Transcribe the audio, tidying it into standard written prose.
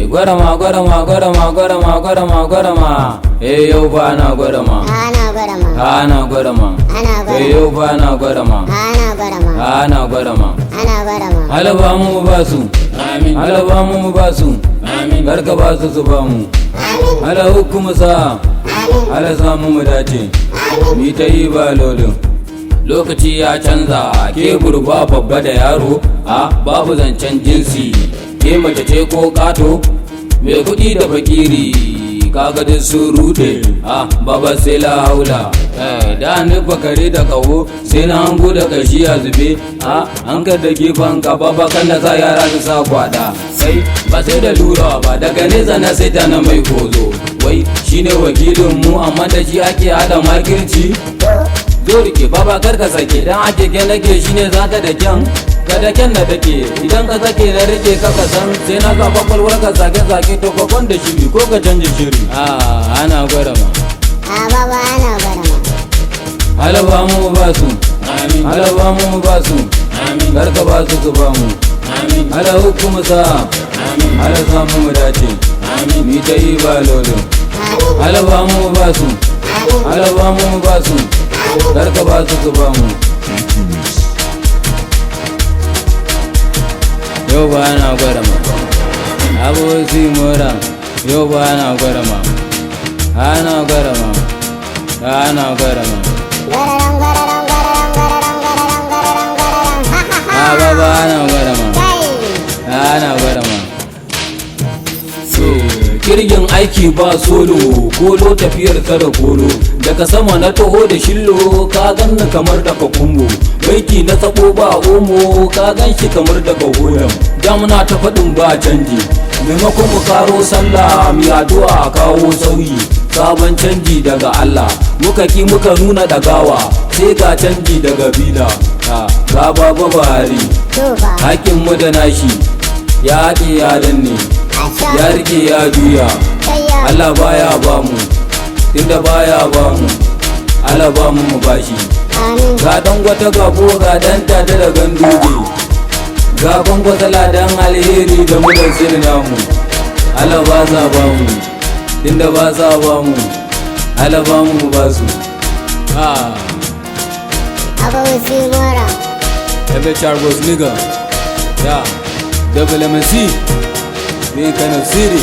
Gwarama gwarama gwarama gwarama gwarama gwarama. Yau fa ana gwarama. Ana gwarama. Ana gwarama. Ana gwarama. Yau fa ana gwarama. Ana gwarama. Ana gwarama. Ana gwarama. Alaba mu ba su. Amin. Alaba mu ba su. Amin. Garka ba su ba mu. Amin. Ala hukumu sa. Amin. Ala samu mu dace. Mi ta yi ba lolin. Lokaci ya canza ke gurba babba da yaro a babu zancen jinsi ke mace ce ko kato mai kuɗi da fakiri kaga duk sun rude a baba sai la haula da ni bakare da kawo sai na hango da kashi a zube a an ka da gefen ka baba kan da sa yara su sa kwada sai ba sai da lura ba daga nesa na sai ta na mai kozo wai shine wakilin mu amma da shi ake hada makirci zo rike baba kar ka sake dan ake ke nake shine zaka da kyan ka da kyan na take idan ka sake na rike ka san sai na ga kwakwalwar ka sake to ka kwanda shiri ko ka canja shiri ana gwada ma Baba ana gwarama. alaba mu ba su Amin. alaba mu ba su Amin. kar ka ba su ba mu Amin. ala hukumu sa Amin. ala samu mu dace Amin. mi ta yi ba lolo Amin. alaba mu ba su Amin. alaba mu ba su kar ka ba su ba mu yau ba na gwada ma abosi mura yau ba na gwada ma ana gwada ma ana gwada ma Gararam, gararam, gararam, gararam, gararam, gararam, gararam. Ha, ha, ha. baba ana gwada ma Kai. ana gwada ma kirgin aiki ba solo kolo tafiyar ta da kolo daga sama na taho da shillo ka ganni kamar daga kumbo baiki na sabo ba omo ka gan shi kamar daga holam damuna ta faɗin ba canji maimakon mu karo sallah mi addu'a a kawo sauyi sabon canji daga Allah muka ki muka nuna dagawa sai ga canji daga bila ga baba Buhari To ba. hakin mu da nashi ya haɗe ya danne Asha. ya rike ya juya Kayya. Allah baya ba mu tunda baya ba mu Allah ba mu mu bashi Amin. ga dan gwata gabo ga dan tata da ganduje ga gwangwata ladan alheri da mu da sirri namu Allah ba za ba mu tunda ba za ba mu Allah ba mu mu ba su Abosi mura. Ebe Charles nigga yeah Double MC being kind of city